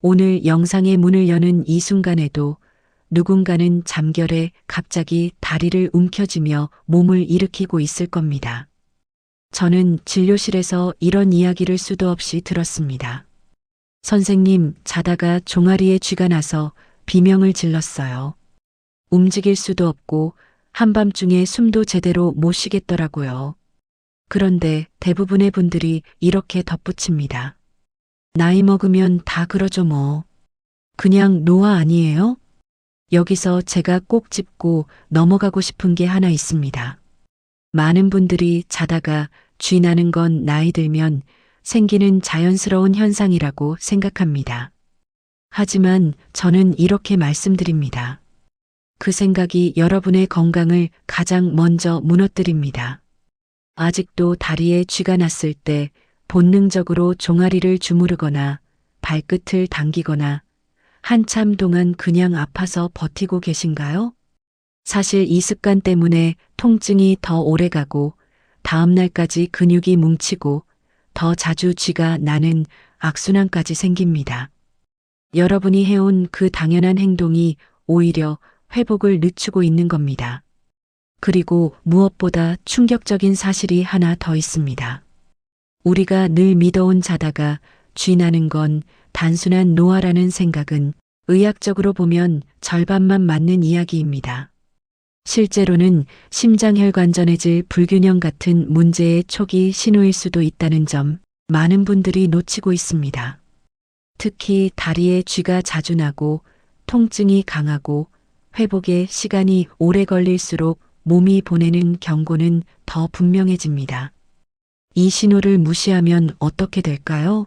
오늘 영상의 문을 여는 이 순간에도 누군가는 잠결에 갑자기 다리를 움켜쥐며 몸을 일으키고 있을 겁니다. 저는 진료실에서 이런 이야기를 수도 없이 들었습니다. 선생님, 자다가 종아리에 쥐가 나서 비명을 질렀어요. 움직일 수도 없고 한밤중에 숨도 제대로 못 쉬겠더라고요. 그런데 대부분의 분들이 이렇게 덧붙입니다. 나이 먹으면 다 그러죠 뭐. 그냥 노화 아니에요? 여기서 제가 꼭 짚고 넘어가고 싶은 게 하나 있습니다. 많은 분들이 자다가 쥐 나는 건 나이 들면 생기는 자연스러운 현상이라고 생각합니다. 하지만 저는 이렇게 말씀드립니다. 그 생각이 여러분의 건강을 가장 먼저 무너뜨립니다. 아직도 다리에 쥐가 났을 때 본능적으로 종아리를 주무르거나 발끝을 당기거나 한참 동안 그냥 아파서 버티고 계신가요? 사실 이 습관 때문에 통증이 더 오래 가고 다음 날까지 근육이 뭉치고 더 자주 쥐가 나는 악순환까지 생깁니다. 여러분이 해온 그 당연한 행동이 오히려 회복을 늦추고 있는 겁니다. 그리고 무엇보다 충격적인 사실이 하나 더 있습니다. 우리가 늘 믿어온 자다가 쥐 나는 건 단순한 노화라는 생각은 의학적으로 보면 절반만 맞는 이야기입니다. 실제로는 심장혈관전해질 불균형 같은 문제의 초기 신호일 수도 있다는 점 많은 분들이 놓치고 있습니다. 특히 다리에 쥐가 자주 나고 통증이 강하고 회복에 시간이 오래 걸릴수록 몸이 보내는 경고는 더 분명해집니다. 이 신호를 무시하면 어떻게 될까요?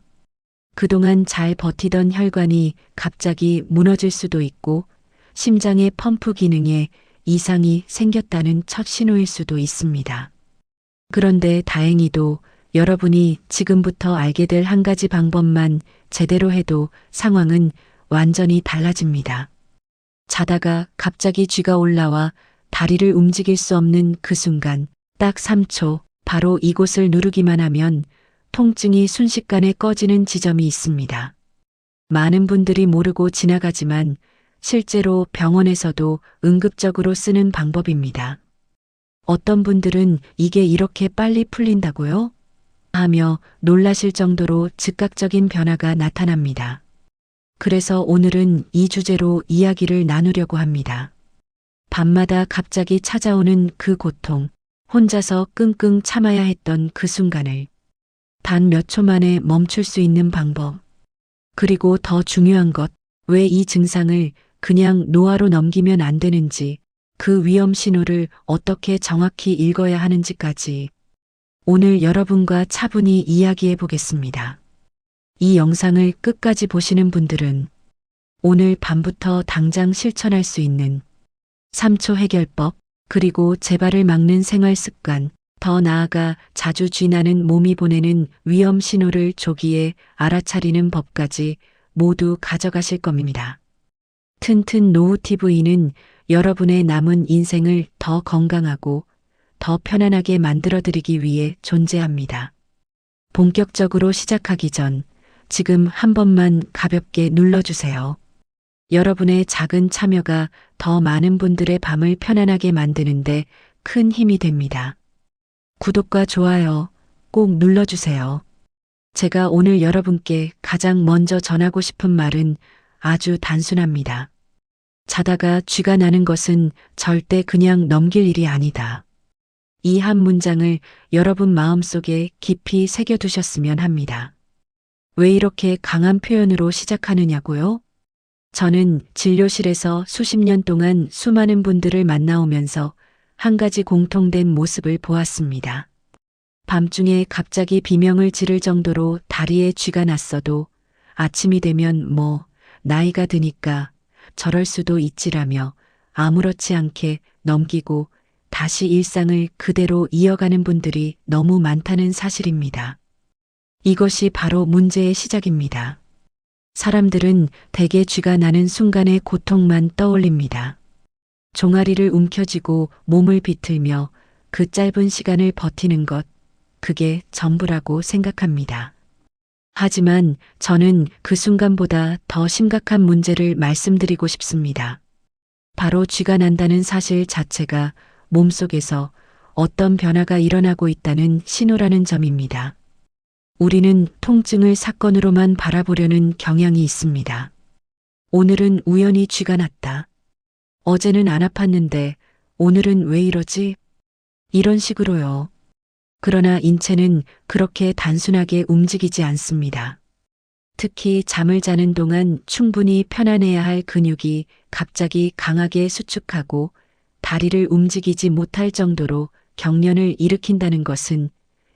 그동안 잘 버티던 혈관이 갑자기 무너질 수도 있고 심장의 펌프 기능에 이상이 생겼다는 첫 신호일 수도 있습니다. 그런데 다행히도 여러분이 지금부터 알게 될 한 가지 방법만 제대로 해도 상황은 완전히 달라집니다. 자다가 갑자기 쥐가 올라와 다리를 움직일 수 없는 그 순간 딱 3초 바로 이곳을 누르기만 하면 통증이 순식간에 꺼지는 지점이 있습니다. 많은 분들이 모르고 지나가지만 실제로 병원에서도 응급적으로 쓰는 방법입니다. 어떤 분들은 이게 이렇게 빨리 풀린다고요? 하며 놀라실 정도로 즉각적인 변화가 나타납니다. 그래서 오늘은 이 주제로 이야기를 나누려고 합니다. 밤마다 갑자기 찾아오는 그 고통, 혼자서 끙끙 참아야 했던 그 순간을 단 몇 초 만에 멈출 수 있는 방법. 그리고 더 중요한 것, 왜 이 증상을 그냥 노화로 넘기면 안 되는지, 그 위험 신호를 어떻게 정확히 읽어야 하는지까지 오늘 여러분과 차분히 이야기해 보겠습니다. 이 영상을 끝까지 보시는 분들은 오늘 밤부터 당장 실천할 수 있는 3초 해결법, 그리고 재발을 막는 생활 습관, 더 나아가 자주 쥐나는 몸이 보내는 위험 신호를 조기에 알아차리는 법까지 모두 가져가실 겁니다. 튼튼 노후 TV는 여러분의 남은 인생을 더 건강하고 더 편안하게 만들어드리기 위해 존재합니다. 본격적으로 시작하기 전 지금 한 번만 가볍게 눌러주세요. 여러분의 작은 참여가 더 많은 분들의 밤을 편안하게 만드는데 큰 힘이 됩니다. 구독과 좋아요 꼭 눌러주세요. 제가 오늘 여러분께 가장 먼저 전하고 싶은 말은 아주 단순합니다. 자다가 쥐가 나는 것은 절대 그냥 넘길 일이 아니다. 이 한 문장을 여러분 마음속에 깊이 새겨두셨으면 합니다. 왜 이렇게 강한 표현으로 시작하느냐고요? 저는 진료실에서 수십 년 동안 수많은 분들을 만나오면서 한 가지 공통된 모습을 보았습니다. 밤중에 갑자기 비명을 지를 정도로 다리에 쥐가 났어도 아침이 되면 나이가 드니까 저럴 수도 있지라며 아무렇지 않게 넘기고 다시 일상을 그대로 이어가는 분들이 너무 많다는 사실입니다. 이것이 바로 문제의 시작입니다. 사람들은 대개 쥐가 나는 순간의 고통만 떠올립니다. 종아리를 움켜쥐고 몸을 비틀며 그 짧은 시간을 버티는 것, 그게 전부라고 생각합니다. 하지만 저는 그 순간보다 더 심각한 문제를 말씀드리고 싶습니다. 바로 쥐가 난다는 사실 자체가 몸속에서 어떤 변화가 일어나고 있다는 신호라는 점입니다. 우리는 통증을 사건으로만 바라보려는 경향이 있습니다. 오늘은 우연히 쥐가 났다. 어제는 안 아팠는데 오늘은 왜 이러지? 이런 식으로요. 그러나 인체는 그렇게 단순하게 움직이지 않습니다. 특히 잠을 자는 동안 충분히 편안해야 할 근육이 갑자기 강하게 수축하고 다리를 움직이지 못할 정도로 경련을 일으킨다는 것은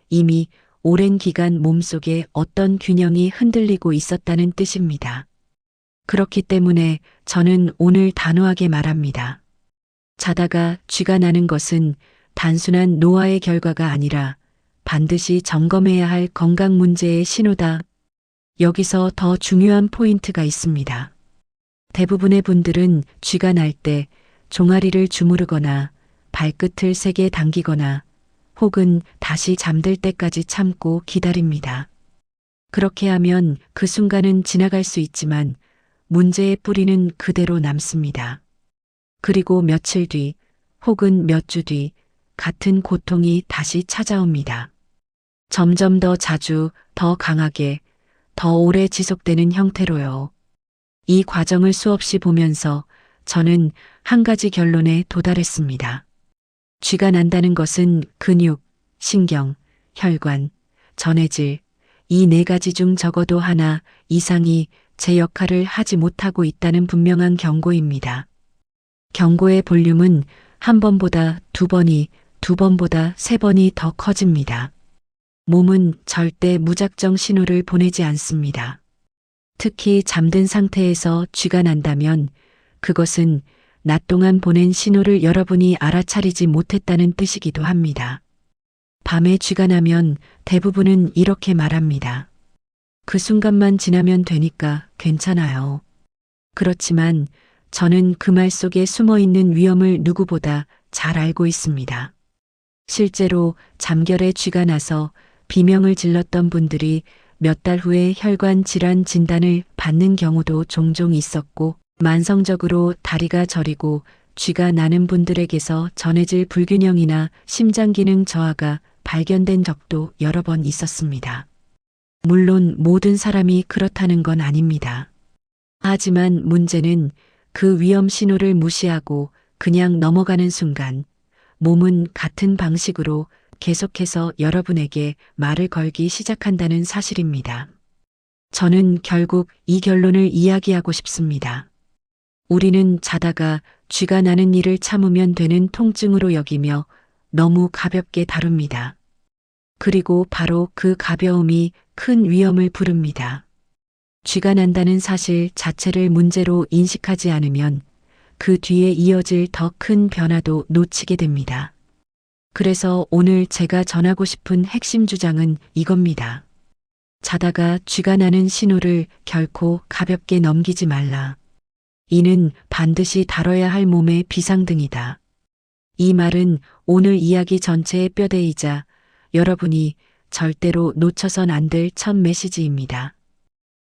이미 오랜 기간 몸속에 어떤 균형이 흔들리고 있었다는 뜻입니다. 그렇기 때문에 저는 오늘 단호하게 말합니다. 자다가 쥐가 나는 것은 단순한 노화의 결과가 아니라 반드시 점검해야 할 건강 문제의 신호다. 여기서 더 중요한 포인트가 있습니다. 대부분의 분들은 쥐가 날 때 종아리를 주무르거나 발끝을 세게 당기거나 혹은 다시 잠들 때까지 참고 기다립니다. 그렇게 하면 그 순간은 지나갈 수 있지만 문제의 뿌리는 그대로 남습니다. 그리고 며칠 뒤 혹은 몇 주 뒤 같은 고통이 다시 찾아옵니다. 점점 더 자주, 더 강하게, 더 오래 지속되는 형태로요. 이 과정을 수없이 보면서 저는 한 가지 결론에 도달했습니다. 쥐가 난다는 것은 근육, 신경, 혈관, 전해질, 이 네 가지 중 적어도 하나 이상이 제 역할을 하지 못하고 있다는 분명한 경고입니다. 경고의 볼륨은 한 번보다 두 번이, 두 번보다 세 번이 더 커집니다. 몸은 절대 무작정 신호를 보내지 않습니다. 특히 잠든 상태에서 쥐가 난다면 그것은 낮 동안 보낸 신호를 여러분이 알아차리지 못했다는 뜻이기도 합니다. 밤에 쥐가 나면 대부분은 이렇게 말합니다. 그 순간만 지나면 되니까 괜찮아요. 그렇지만 저는 그 말 속에 숨어 있는 위험을 누구보다 잘 알고 있습니다. 실제로 잠결에 쥐가 나서 비명을 질렀던 분들이 몇 달 후에 혈관 질환 진단을 받는 경우도 종종 있었고, 만성적으로 다리가 저리고 쥐가 나는 분들에게서 전해질 불균형이나 심장 기능 저하가 발견된 적도 여러 번 있었습니다. 물론 모든 사람이 그렇다는 건 아닙니다. 하지만 문제는 그 위험 신호를 무시하고 그냥 넘어가는 순간 몸은 같은 방식으로 계속해서 여러분에게 말을 걸기 시작한다는 사실입니다. 저는 결국 이 결론을 이야기하고 싶습니다. 우리는 자다가 쥐가 나는 일을 참으면 되는 통증으로 여기며 너무 가볍게 다룹니다. 그리고 바로 그 가벼움이 큰 위험을 부릅니다. 쥐가 난다는 사실 자체를 문제로 인식하지 않으면 그 뒤에 이어질 더 큰 변화도 놓치게 됩니다. 그래서 오늘 제가 전하고 싶은 핵심 주장은 이겁니다. 자다가 쥐가 나는 신호를 결코 가볍게 넘기지 말라. 이는 반드시 다뤄야 할 몸의 비상등이다. 이 말은 오늘 이야기 전체의 뼈대이자 여러분이 절대로 놓쳐선 안 될 첫 메시지입니다.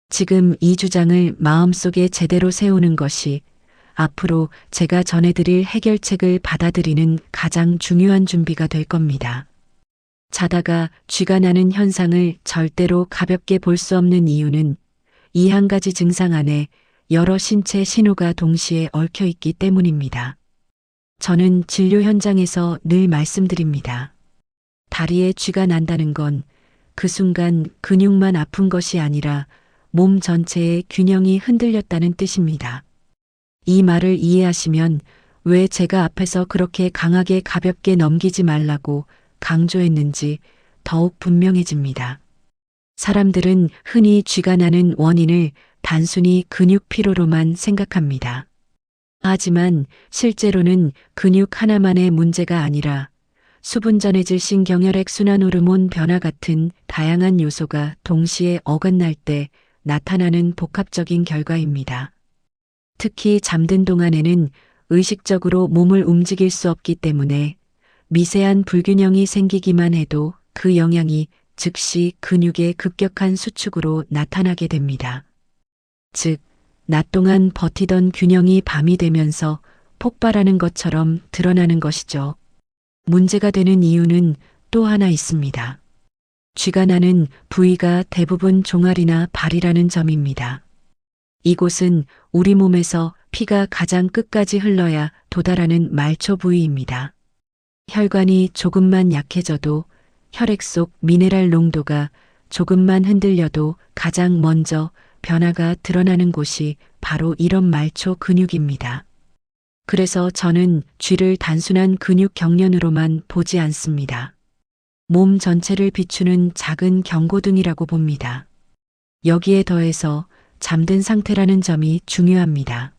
지금 이 주장을 마음속에 제대로 세우는 것이 앞으로 제가 전해드릴 해결책을 받아들이는 가장 중요한 준비가 될 겁니다. 자다가 쥐가 나는 현상을 절대로 가볍게 볼 수 없는 이유는 이 한 가지 증상 안에 여러 신체 신호가 동시에 얽혀 있기 때문입니다. 저는 진료 현장에서 늘 말씀드립니다. 다리에 쥐가 난다는 건 그 순간 근육만 아픈 것이 아니라 몸 전체의 균형이 흔들렸다는 뜻입니다. 이 말을 이해하시면 왜 제가 앞에서 그렇게 강하게 가볍게 넘기지 말라고 강조했는지 더욱 분명해집니다. 사람들은 흔히 쥐가 나는 원인을 단순히 근육 피로로만 생각합니다. 하지만 실제로는 근육 하나만의 문제가 아니라 수분 전해질 신경혈액 순환 호르몬 변화 같은 다양한 요소가 동시에 어긋날 때 나타나는 복합적인 결과입니다. 특히 잠든 동안에는 의식적으로 몸을 움직일 수 없기 때문에 미세한 불균형이 생기기만 해도 그 영향이 즉시 근육의 급격한 수축으로 나타나게 됩니다. 즉, 낮 동안 버티던 균형이 밤이 되면서 폭발하는 것처럼 드러나는 것이죠. 문제가 되는 이유는 또 하나 있습니다. 쥐가 나는 부위가 대부분 종아리나 발이라는 점입니다. 이곳은 우리 몸에서 피가 가장 끝까지 흘러야 도달하는 말초 부위입니다. 혈관이 조금만 약해져도 혈액 속 미네랄 농도가 조금만 흔들려도 가장 먼저 변화가 드러나는 곳이 바로 이런 말초 근육입니다. 그래서 저는 쥐를 단순한 근육 경련으로만 보지 않습니다. 몸 전체를 비추는 작은 경고등이라고 봅니다. 여기에 더해서 잠든 상태라는 점이 중요합니다.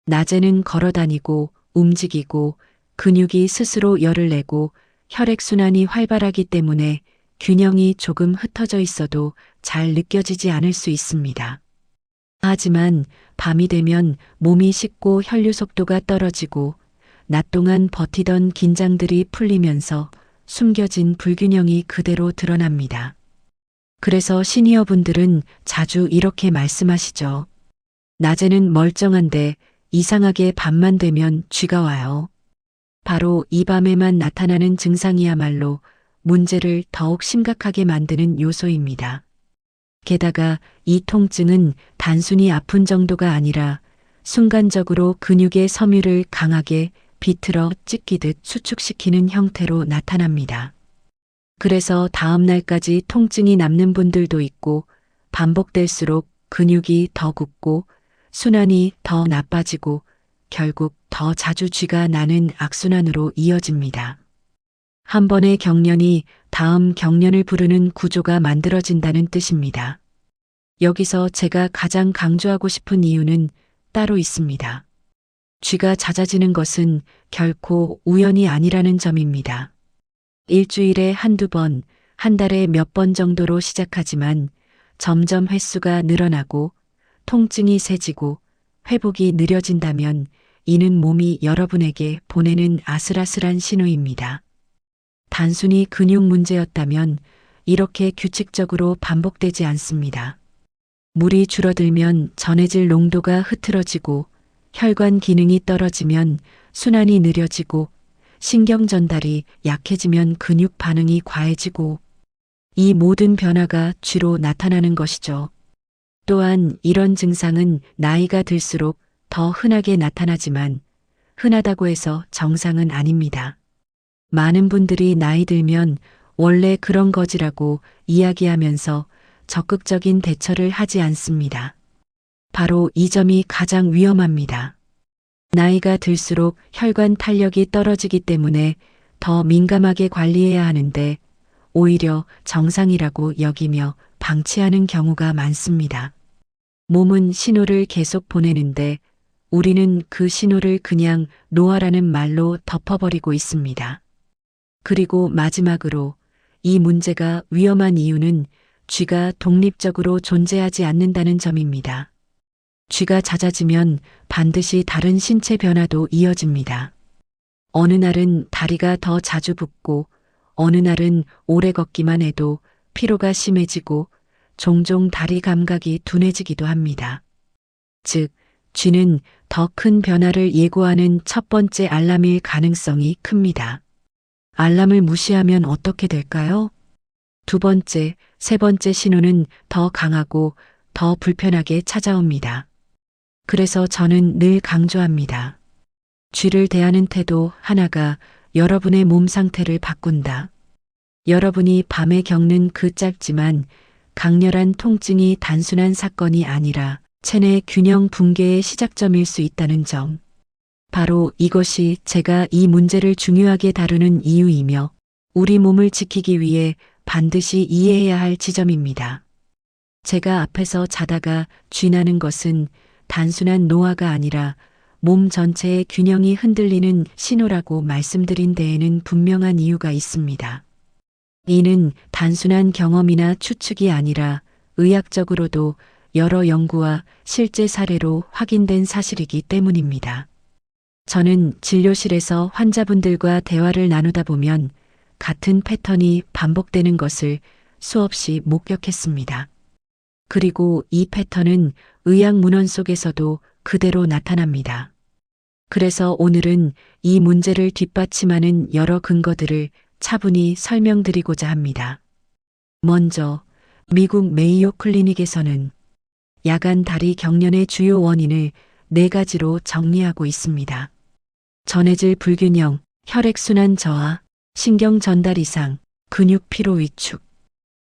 낮에는 걸어 다니고 움직이고 근육이 스스로 열을 내고 혈액순환이 활발하기 때문에 균형이 조금 흩어져 있어도 잘 느껴지지 않을 수 있습니다. 하지만 밤이 되면 몸이 식고 혈류 속도가 떨어지고 낮 동안 버티던 긴장들이 풀리면서 숨겨진 불균형이 그대로 드러납니다. 그래서 시니어분들은 자주 이렇게 말씀하시죠. 낮에는 멀쩡한데 이상하게 밤만 되면 쥐가 와요. 바로 이 밤에만 나타나는 증상이야말로 문제를 더욱 심각하게 만드는 요소입니다. 게다가 이 통증은 단순히 아픈 정도가 아니라 순간적으로 근육의 섬유를 강하게 비틀어 찢기듯 수축시키는 형태로 나타납니다. 그래서 다음 날까지 통증이 남는 분들도 있고 반복될수록 근육이 더 굳고 순환이 더 나빠지고 결국 더 자주 쥐가 나는 악순환으로 이어집니다. 한 번의 경련이 다음 경련을 부르는 구조가 만들어진다는 뜻입니다. 여기서 제가 가장 강조하고 싶은 이유는 따로 있습니다. 쥐가 잦아지는 것은 결코 우연이 아니라는 점입니다. 일주일에 한두 번, 한 달에 몇 번 정도로 시작하지만 점점 횟수가 늘어나고 통증이 세지고 회복이 느려진다면 이는 몸이 여러분에게 보내는 아슬아슬한 신호입니다. 단순히 근육 문제였다면 이렇게 규칙적으로 반복되지 않습니다. 물이 줄어들면 전해질 농도가 흐트러지고 혈관 기능이 떨어지면 순환이 느려지고 신경 전달이 약해지면 근육 반응이 과해지고 이 모든 변화가 쥐로 나타나는 것이죠. 또한 이런 증상은 나이가 들수록 더 흔하게 나타나지만 흔하다고 해서 정상은 아닙니다. 많은 분들이 나이 들면 원래 그런 거지라고 이야기하면서 적극적인 대처를 하지 않습니다. 바로 이 점이 가장 위험합니다. 나이가 들수록 혈관 탄력이 떨어지기 때문에 더 민감하게 관리해야 하는데 오히려 정상이라고 여기며 방치하는 경우가 많습니다. 몸은 신호를 계속 보내는데 우리는 그 신호를 그냥 노화라는 말로 덮어버리고 있습니다. 그리고 마지막으로 이 문제가 위험한 이유는 쥐가 독립적으로 존재하지 않는다는 점입니다. 쥐가 잦아지면 반드시 다른 신체 변화도 이어집니다. 어느 날은 다리가 더 자주 붓고 어느 날은 오래 걷기만 해도 피로가 심해지고 종종 다리 감각이 둔해지기도 합니다. 즉, 쥐는 더 큰 변화를 예고하는 첫 번째 알람일 가능성이 큽니다. 알람을 무시하면 어떻게 될까요? 두 번째, 세 번째 신호는 더 강하고 더 불편하게 찾아옵니다. 그래서 저는 늘 강조합니다. 쥐를 대하는 태도 하나가 여러분의 몸 상태를 바꾼다. 여러분이 밤에 겪는 그 짧지만 강렬한 통증이 단순한 사건이 아니라 체내 균형 붕괴의 시작점일 수 있다는 점. 바로 이것이 제가 이 문제를 중요하게 다루는 이유이며 우리 몸을 지키기 위해 반드시 이해해야 할 지점입니다. 제가 앞에서 자다가 쥐나는 것은 단순한 노화가 아니라 몸 전체의 균형이 흔들리는 신호라고 말씀드린 데에는 분명한 이유가 있습니다. 이는 단순한 경험이나 추측이 아니라 의학적으로도 여러 연구와 실제 사례로 확인된 사실이기 때문입니다. 저는 진료실에서 환자분들과 대화를 나누다 보면 같은 패턴이 반복되는 것을 수없이 목격했습니다. 그리고 이 패턴은 의학 문헌 속에서도 그대로 나타납니다. 그래서 오늘은 이 문제를 뒷받침하는 여러 근거들을 차분히 설명드리고자 합니다. 먼저 미국 메이오 클리닉에서는 야간 다리 경련의 주요 원인을 4가지로 정리하고 있습니다. 전해질 불균형, 혈액순환 저하, 신경 전달 이상, 근육 피로 위축.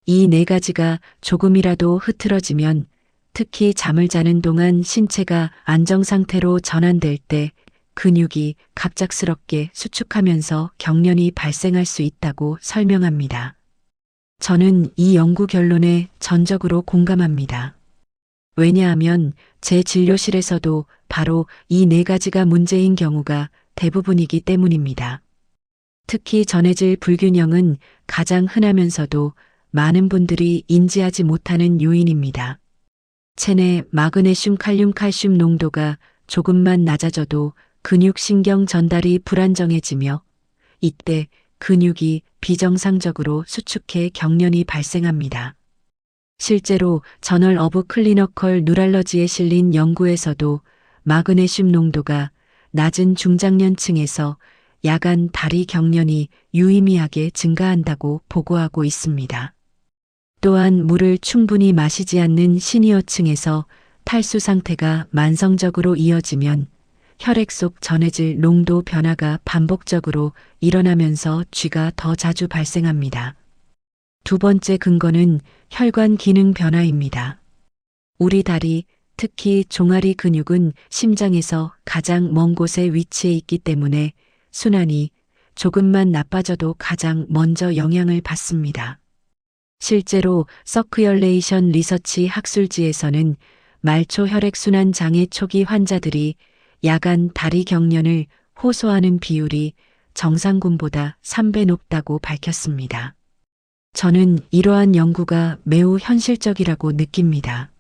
이 4가지가 조금이라도 흐트러지면 특히 잠을 자는 동안 신체가 안정 상태로 전환될 때 근육이 갑작스럽게 수축하면서 경련이 발생할 수 있다고 설명합니다. 저는 이 연구 결론에 전적으로 공감합니다. 왜냐하면 제 진료실에서도 바로 이 4가지가 문제인 경우가 대부분이기 때문입니다. 특히 전해질 불균형은 가장 흔하면서도 많은 분들이 인지하지 못하는 요인입니다. 체내 마그네슘 칼륨 농도가 조금만 낮아져도 근육 신경 전달이 불안정해지며 이때 근육이 비정상적으로 수축해 경련이 발생합니다. 실제로 저널 오브 클리니컬 뉴럴러지에 실린 연구에서도 마그네슘 농도가 낮은 중장년층에서 야간 다리 경련이 유의미하게 증가한다고 보고하고 있습니다. 또한 물을 충분히 마시지 않는 시니어층에서 탈수 상태가 만성적으로 이어지면 혈액 속 전해질 농도 변화가 반복적으로 일어나면서 쥐가 더 자주 발생합니다. 두 번째 근거는 혈관 기능 변화입니다. 우리 다리, 특히 종아리 근육은 심장에서 가장 먼 곳에 위치해 있기 때문에 순환이 조금만 나빠져도 가장 먼저 영향을 받습니다. 실제로 서큐얼레이션 리서치 학술지에서는 말초 혈액순환 장애 초기 환자들이 야간 다리 경련을 호소하는 비율이 정상군보다 3배 높다고 밝혔습니다. 저는 이러한 연구가 매우 현실적이라고 느낍니다.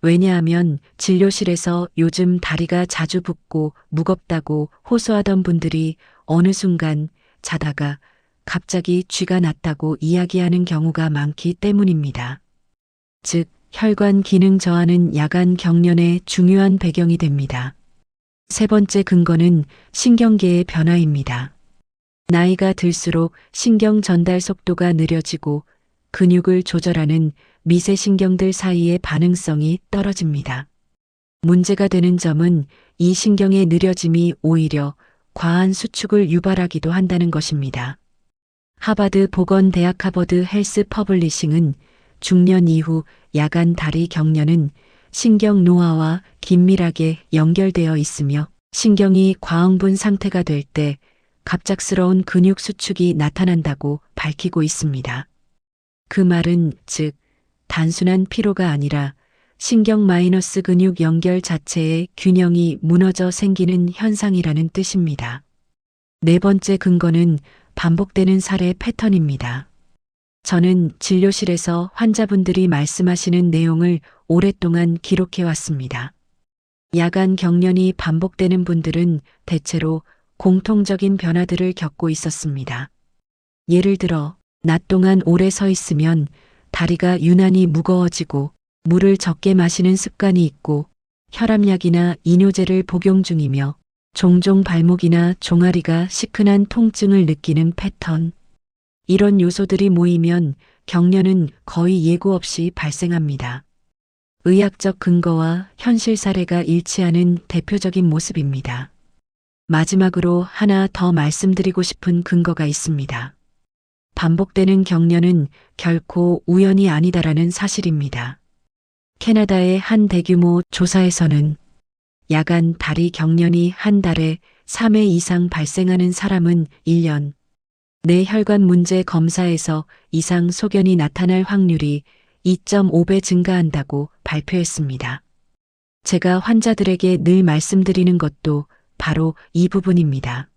왜냐하면 진료실에서 요즘 다리가 자주 붓고 무겁다고 호소하던 분들이 어느 순간 자다가 갑자기 쥐가 났다고 이야기하는 경우가 많기 때문입니다. 즉, 혈관 기능 저하는 야간 경련의 중요한 배경이 됩니다. 세 번째 근거는 신경계의 변화입니다. 나이가 들수록 신경 전달 속도가 느려지고 근육을 조절하는 미세신경들 사이의 반응성이 떨어집니다. 문제가 되는 점은 이 신경의 느려짐이 오히려 과한 수축을 유발하기도 한다는 것입니다. 하버드 보건대학 하버드 헬스 퍼블리싱은 중년 이후 야간 다리 경련은 신경 노화와 긴밀하게 연결되어 있으며 신경이 과흥분 상태가 될 때 갑작스러운 근육 수축이 나타난다고 밝히고 있습니다. 그 말은 즉 단순한 피로가 아니라 신경 마이너스 근육 연결 자체의 균형이 무너져 생기는 현상이라는 뜻입니다. 네 번째 근거는 반복되는 사례 패턴입니다. 저는 진료실에서 환자분들이 말씀하시는 내용을 오랫동안 기록해 왔습니다. 야간 경련이 반복되는 분들은 대체로 공통적인 변화들을 겪고 있었습니다. 예를 들어 낮 동안 오래 서 있으면 다리가 유난히 무거워지고 물을 적게 마시는 습관이 있고 혈압약이나 이뇨제를 복용 중이며 종종 발목이나 종아리가 시큰한 통증을 느끼는 패턴. 이런 요소들이 모이면 경련은 거의 예고 없이 발생합니다. 의학적 근거와 현실 사례가 일치하는 대표적인 모습입니다. 마지막으로 하나 더 말씀드리고 싶은 근거가 있습니다. 반복되는 경련은 결코 우연이 아니다라는 사실입니다. 캐나다의 한 대규모 조사에서는 야간 다리 경련이 한 달에 3회 이상 발생하는 사람은 1년 내 혈관 문제 검사에서 이상 소견이 나타날 확률이 2.5배 증가한다고 발표했습니다. 제가 환자들에게 늘 말씀드리는 것도 바로 이 부분입니다.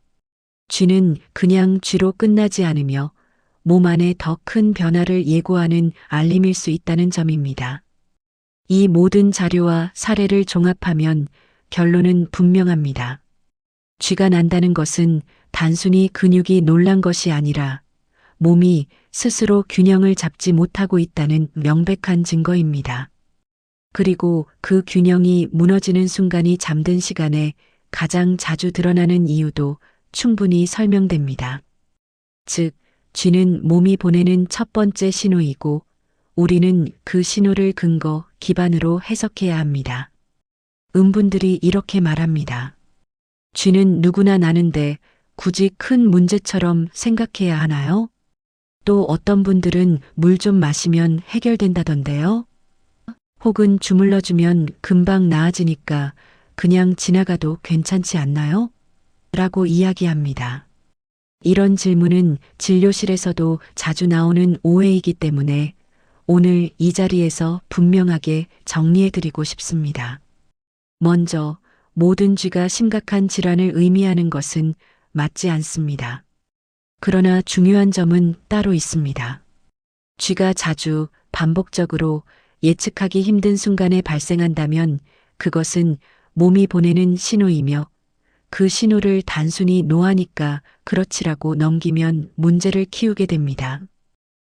쥐는 그냥 쥐로 끝나지 않으며 몸 안에 더 큰 변화를 예고하는 알림일 수 있다는 점입니다. 이 모든 자료와 사례를 종합하면 결론은 분명합니다. 쥐가 난다는 것은 단순히 근육이 놀란 것이 아니라 몸이 스스로 균형을 잡지 못하고 있다는 명백한 증거입니다. 그리고 그 균형이 무너지는 순간이 잠든 시간에 가장 자주 드러나는 이유도 충분히 설명됩니다. 즉, 쥐는 몸이 보내는 첫 번째 신호이고 우리는 그 신호를 근거, 기반으로 해석해야 합니다. 분들이 이렇게 말합니다. 쥐는 누구나 나는데 굳이 큰 문제처럼 생각해야 하나요? 또 어떤 분들은 물 좀 마시면 해결된다던데요? 혹은 주물러주면 금방 나아지니까 그냥 지나가도 괜찮지 않나요? 라고 이야기합니다. 이런 질문은 진료실에서도 자주 나오는 오해이기 때문에 오늘 이 자리에서 분명하게 정리해드리고 싶습니다. 먼저, 모든 쥐가 심각한 질환을 의미하는 것은 맞지 않습니다. 그러나 중요한 점은 따로 있습니다. 쥐가 자주, 반복적으로 예측하기 힘든 순간에 발생한다면 그것은 몸이 보내는 신호이며 그 신호를 단순히 노하니까 그렇지라고 넘기면 문제를 키우게 됩니다.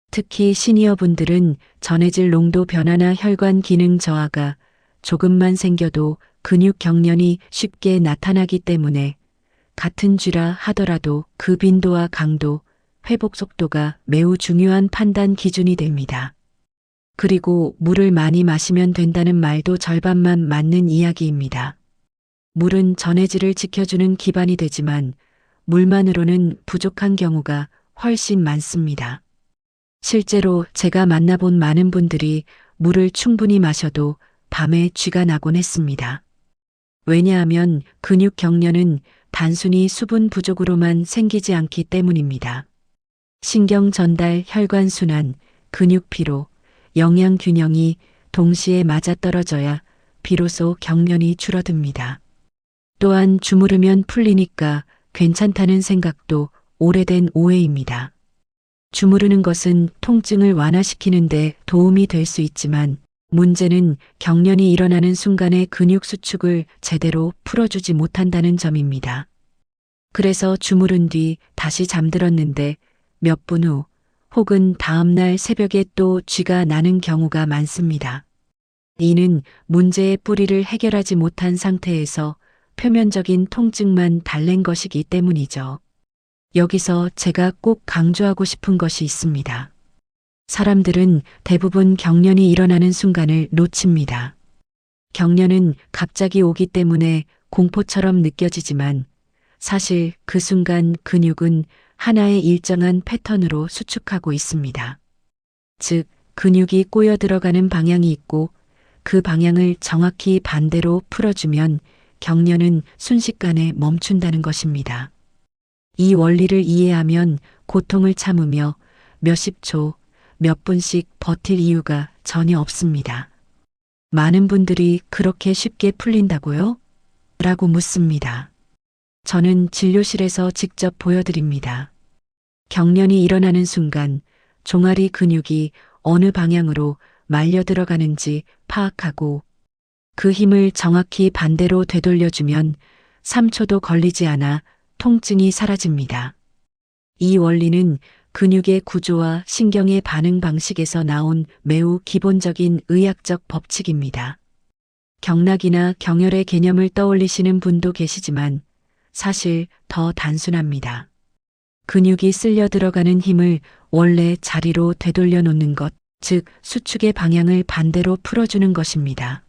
특히 시니어분들은 전해질 농도 변화나 혈관 기능 저하가 조금만 생겨도 근육 경련이 쉽게 나타나기 때문에 같은 쥐라 하더라도 그 빈도와 강도, 회복 속도가 매우 중요한 판단 기준이 됩니다. 그리고 물을 많이 마시면 된다는 말도 절반만 맞는 이야기입니다. 물은 전해질을 지켜주는 기반이 되지만 물만으로는 부족한 경우가 훨씬 많습니다. 실제로 제가 만나본 많은 분들이 물을 충분히 마셔도 밤에 쥐가 나곤 했습니다. 왜냐하면 근육 경련은 단순히 수분 부족으로만 생기지 않기 때문입니다. 신경 전달, 혈관 순환, 근육 피로, 영양 균형이 동시에 맞아떨어져야 비로소 경련이 줄어듭니다. 또한 주무르면 풀리니까 괜찮다는 생각도 오래된 오해입니다. 주무르는 것은 통증을 완화시키는데 도움이 될 수 있지만 문제는 경련이 일어나는 순간에 근육 수축을 제대로 풀어주지 못한다는 점입니다. 그래서 주무른 뒤 다시 잠들었는데 몇 분 후 혹은 다음날 새벽에 또 쥐가 나는 경우가 많습니다. 이는 문제의 뿌리를 해결하지 못한 상태에서 표면적인 통증만 달랜 것이기 때문이죠. 여기서 제가 꼭 강조하고 싶은 것이 있습니다. 사람들은 대부분 경련이 일어나는 순간을 놓칩니다. 경련은 갑자기 오기 때문에 공포처럼 느껴지지만 사실 그 순간 근육은 하나의 일정한 패턴으로 수축하고 있습니다. 즉, 근육이 꼬여 들어가는 방향이 있고 그 방향을 정확히 반대로 풀어주면 경련은 순식간에 멈춘다는 것입니다. 이 원리를 이해하면 고통을 참으며 몇십 초, 몇 분씩 버틸 이유가 전혀 없습니다. 많은 분들이 그렇게 쉽게 풀린다고요? 라고 묻습니다. 저는 진료실에서 직접 보여드립니다. 경련이 일어나는 순간 종아리 근육이 어느 방향으로 말려 들어가는지 파악하고 그 힘을 정확히 반대로 되돌려주면 3초도 걸리지 않아 통증이 사라집니다. 이 원리는 근육의 구조와 신경의 반응 방식에서 나온 매우 기본적인 의학적 법칙입니다. 경락이나 경혈의 개념을 떠올리시는 분도 계시지만 사실 더 단순합니다. 근육이 쓸려 들어가는 힘을 원래 자리로 되돌려 놓는 것, 즉 수축의 방향을 반대로 풀어주는 것입니다.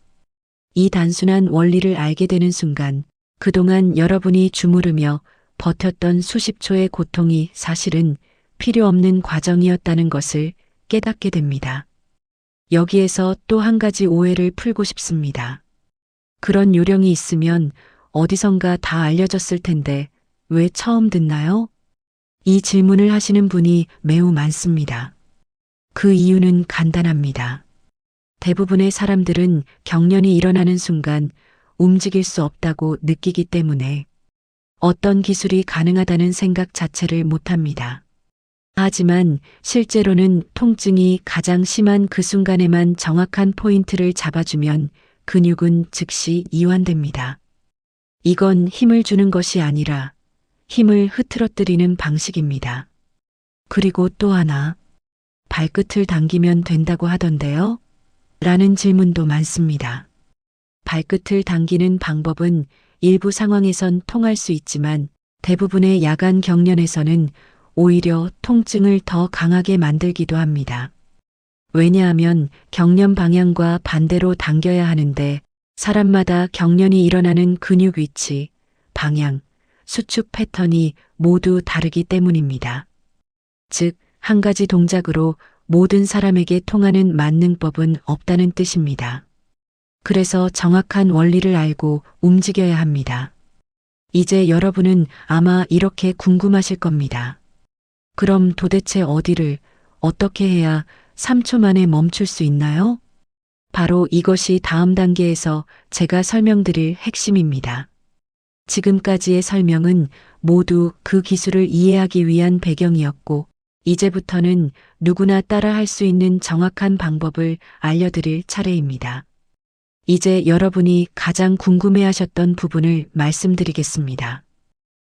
이 단순한 원리를 알게 되는 순간 그동안 여러분이 주무르며 버텼던 수십 초의 고통이 사실은 필요 없는 과정이었다는 것을 깨닫게 됩니다. 여기에서 또 한 가지 오해를 풀고 싶습니다. 그런 요령이 있으면 어디선가 다 알려졌을 텐데 왜 처음 듣나요? 이 질문을 하시는 분이 매우 많습니다. 그 이유는 간단합니다. 대부분의 사람들은 경련이 일어나는 순간 움직일 수 없다고 느끼기 때문에 어떤 기술이 가능하다는 생각 자체를 못합니다. 하지만 실제로는 통증이 가장 심한 그 순간에만 정확한 포인트를 잡아주면 근육은 즉시 이완됩니다. 이건 힘을 주는 것이 아니라 힘을 흐트러뜨리는 방식입니다. 그리고 또 하나, 발끝을 당기면 된다고 하던데요? 라는 질문도 많습니다. 발끝을 당기는 방법은 일부 상황에선 통할 수 있지만 대부분의 야간 경련에서는 오히려 통증을 더 강하게 만들기도 합니다. 왜냐하면 경련 방향과 반대로 당겨야 하는데 사람마다 경련이 일어나는 근육 위치, 방향, 수축 패턴이 모두 다르기 때문입니다. 즉, 한 가지 동작으로 모든 사람에게 통하는 만능법은 없다는 뜻입니다. 그래서 정확한 원리를 알고 움직여야 합니다. 이제 여러분은 아마 이렇게 궁금하실 겁니다. 그럼 도대체 어디를, 어떻게 해야 3초 만에 멈출 수 있나요? 바로 이것이 다음 단계에서 제가 설명드릴 핵심입니다. 지금까지의 설명은 모두 그 기술을 이해하기 위한 배경이었고, 이제부터는 누구나 따라 할 수 있는 정확한 방법을 알려드릴 차례입니다. 이제 여러분이 가장 궁금해하셨던 부분을 말씀드리겠습니다.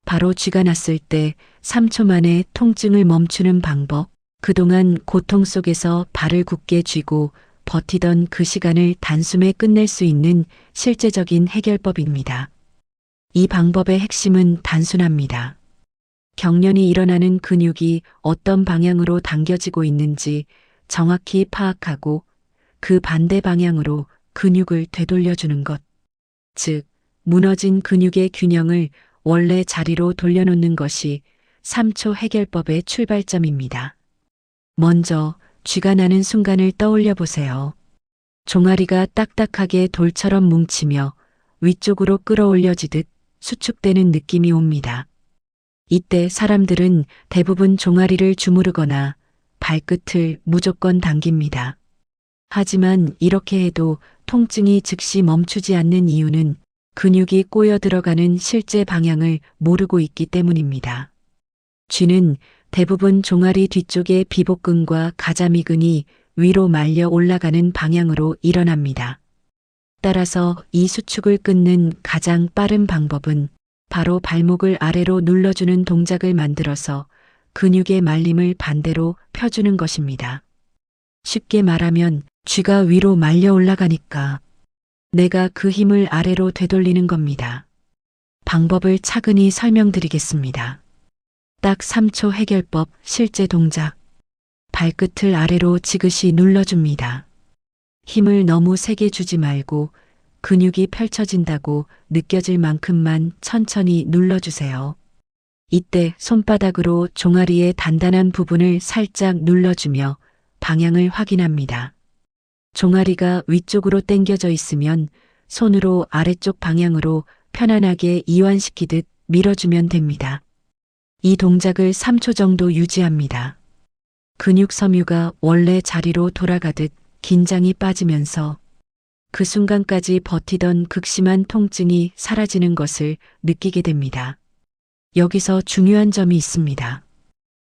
바로 쥐가 났을 때 3초 만에 통증을 멈추는 방법, 그동안 고통 속에서 발을 굳게 쥐고 버티던 그 시간을 단숨에 끝낼 수 있는 실제적인 해결법입니다. 이 방법의 핵심은 단순합니다. 경련이 일어나는 근육이 어떤 방향으로 당겨지고 있는지 정확히 파악하고 그 반대 방향으로 근육을 되돌려주는 것. 즉, 무너진 근육의 균형을 원래 자리로 돌려놓는 것이 3초 해결법의 출발점입니다. 먼저 쥐가 나는 순간을 떠올려 보세요. 종아리가 딱딱하게 돌처럼 뭉치며 위쪽으로 끌어올려지듯 수축되는 느낌이 옵니다. 이때 사람들은 대부분 종아리를 주무르거나 발끝을 무조건 당깁니다. 하지만 이렇게 해도 통증이 즉시 멈추지 않는 이유는 근육이 꼬여 들어가는 실제 방향을 모르고 있기 때문입니다. 쥐는 대부분 종아리 뒤쪽의 비복근과 가자미근이 위로 말려 올라가는 방향으로 일어납니다. 따라서 이 수축을 끊는 가장 빠른 방법은 바로 발목을 아래로 눌러주는 동작을 만들어서 근육의 말림을 반대로 펴주는 것입니다. 쉽게 말하면 쥐가 위로 말려 올라가니까 내가 그 힘을 아래로 되돌리는 겁니다. 방법을 차근히 설명드리겠습니다. 딱 3초 해결법 실제 동작. 발끝을 아래로 지그시 눌러줍니다. 힘을 너무 세게 주지 말고 근육이 펼쳐진다고 느껴질 만큼만 천천히 눌러주세요. 이때 손바닥으로 종아리의 단단한 부분을 살짝 눌러주며 방향을 확인합니다. 종아리가 위쪽으로 당겨져 있으면 손으로 아래쪽 방향으로 편안하게 이완시키듯 밀어주면 됩니다. 이 동작을 3초 정도 유지합니다. 근육 섬유가 원래 자리로 돌아가듯 긴장이 빠지면서 그 순간까지 버티던 극심한 통증이 사라지는 것을 느끼게 됩니다. 여기서 중요한 점이 있습니다.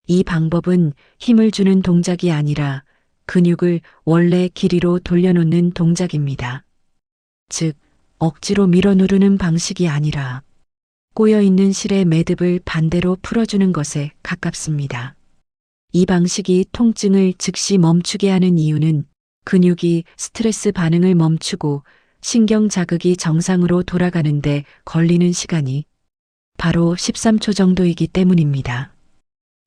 이 방법은 힘을 주는 동작이 아니라 근육을 원래 길이로 돌려놓는 동작입니다. 즉, 억지로 밀어 누르는 방식이 아니라 꼬여있는 실의 매듭을 반대로 풀어주는 것에 가깝습니다. 이 방식이 통증을 즉시 멈추게 하는 이유는 근육이 스트레스 반응을 멈추고 신경 자극이 정상으로 돌아가는데 걸리는 시간이 바로 13초 정도이기 때문입니다.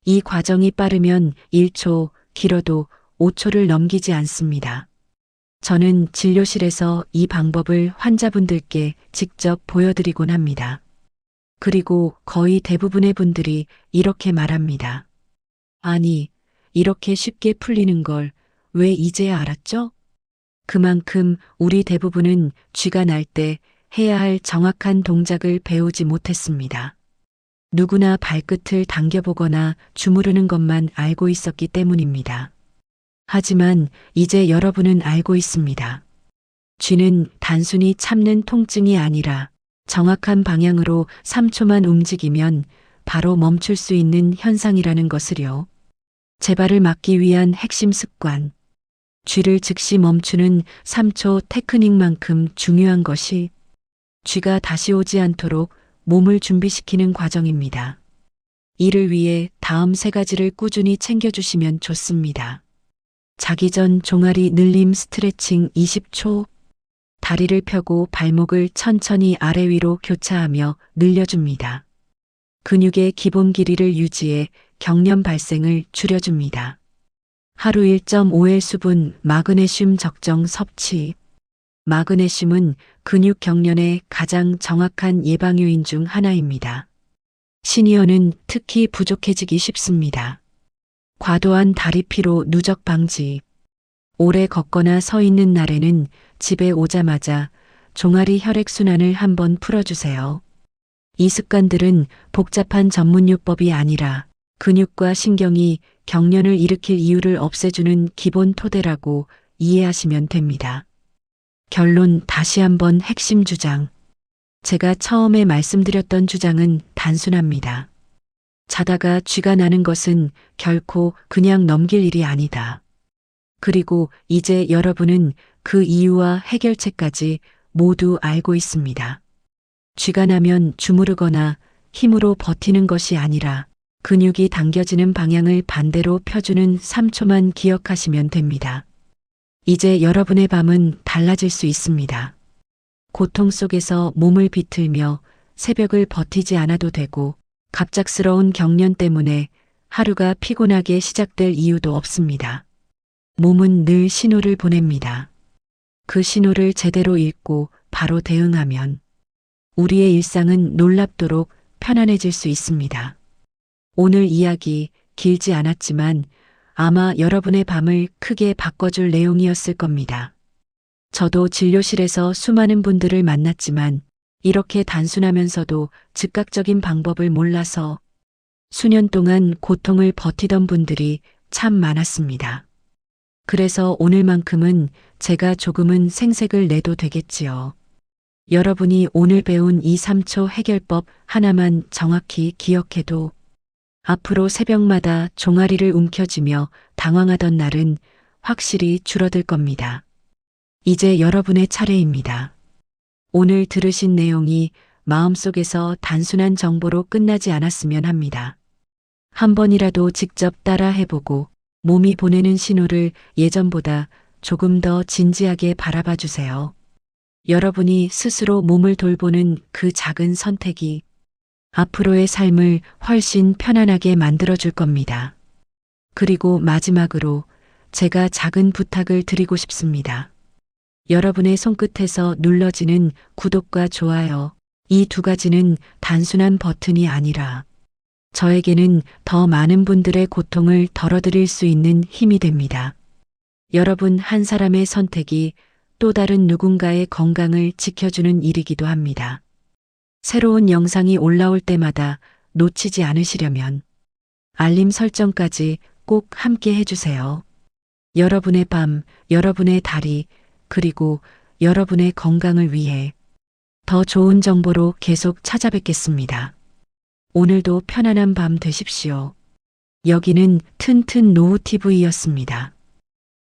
이 과정이 빠르면 1초, 길어도 5초를 넘기지 않습니다. 저는 진료실에서 이 방법을 환자분들께 직접 보여드리곤 합니다. 그리고 거의 대부분의 분들이 이렇게 말합니다. 아니, 이렇게 쉽게 풀리는 걸 왜 이제야 알았죠? 그만큼 우리 대부분은 쥐가 날 때 해야 할 정확한 동작을 배우지 못했습니다. 누구나 발끝을 당겨보거나 주무르는 것만 알고 있었기 때문입니다. 하지만 이제 여러분은 알고 있습니다. 쥐는 단순히 참는 통증이 아니라 정확한 방향으로 3초만 움직이면 바로 멈출 수 있는 현상이라는 것을요. 재발을 막기 위한 핵심 습관. 쥐를 즉시 멈추는 3초 테크닉만큼 중요한 것이 쥐가 다시 오지 않도록 몸을 준비시키는 과정입니다. 이를 위해 다음 세 가지를 꾸준히 챙겨주시면 좋습니다. 자기 전 종아리 늘림 스트레칭 20초. 다리를 펴고 발목을 천천히 아래 위로 교차하며 늘려줍니다. 근육의 기본 길이를 유지해 경련 발생을 줄여줍니다. 하루 1.5의 수분 마그네슘 적정 섭취. 마그네슘은 근육 경련의 가장 정확한 예방요인 중 하나입니다. 시니어는 특히 부족해지기 쉽습니다. 과도한 다리 피로 누적 방지. 오래 걷거나 서 있는 날에는 집에 오자마자 종아리 혈액순환을 한번 풀어주세요. 이 습관들은 복잡한 전문요법이 아니라 근육과 신경이 경련을 일으킬 이유를 없애주는 기본 토대라고 이해하시면 됩니다. 결론 다시 한번 핵심 주장. 제가 처음에 말씀드렸던 주장은 단순합니다. 자다가 쥐가 나는 것은 결코 그냥 넘길 일이 아니다. 그리고 이제 여러분은 그 이유와 해결책까지 모두 알고 있습니다. 쥐가 나면 주무르거나 힘으로 버티는 것이 아니라 근육이 당겨지는 방향을 반대로 펴주는 3초만 기억하시면 됩니다. 이제 여러분의 밤은 달라질 수 있습니다. 고통 속에서 몸을 비틀며 새벽을 버티지 않아도 되고 갑작스러운 경련 때문에 하루가 피곤하게 시작될 이유도 없습니다. 몸은 늘 신호를 보냅니다. 그 신호를 제대로 읽고 바로 대응하면 우리의 일상은 놀랍도록 편안해질 수 있습니다. 오늘 이야기 길지 않았지만 아마 여러분의 밤을 크게 바꿔줄 내용이었을 겁니다. 저도 진료실에서 수많은 분들을 만났지만 이렇게 단순하면서도 즉각적인 방법을 몰라서 수년 동안 고통을 버티던 분들이 참 많았습니다. 그래서 오늘만큼은 제가 조금은 생색을 내도 되겠지요. 여러분이 오늘 배운 이 3초 해결법 하나만 정확히 기억해도 앞으로 새벽마다 종아리를 움켜쥐며 당황하던 날은 확실히 줄어들 겁니다. 이제 여러분의 차례입니다. 오늘 들으신 내용이 마음속에서 단순한 정보로 끝나지 않았으면 합니다. 한 번이라도 직접 따라 해보고 몸이 보내는 신호를 예전보다 조금 더 진지하게 바라봐 주세요. 여러분이 스스로 몸을 돌보는 그 작은 선택이 앞으로의 삶을 훨씬 편안하게 만들어 줄 겁니다. 그리고 마지막으로 제가 작은 부탁을 드리고 싶습니다. 여러분의 손끝에서 눌러지는 구독과 좋아요, 이 두 가지는 단순한 버튼이 아니라 저에게는 더 많은 분들의 고통을 덜어드릴 수 있는 힘이 됩니다. 여러분 한 사람의 선택이 또 다른 누군가의 건강을 지켜주는 일이기도 합니다. 새로운 영상이 올라올 때마다 놓치지 않으시려면 알림 설정까지 꼭 함께 해주세요. 여러분의 밤, 여러분의 다리, 그리고 여러분의 건강을 위해 더 좋은 정보로 계속 찾아뵙겠습니다. 오늘도 편안한 밤 되십시오. 여기는 튼튼 노후TV였습니다.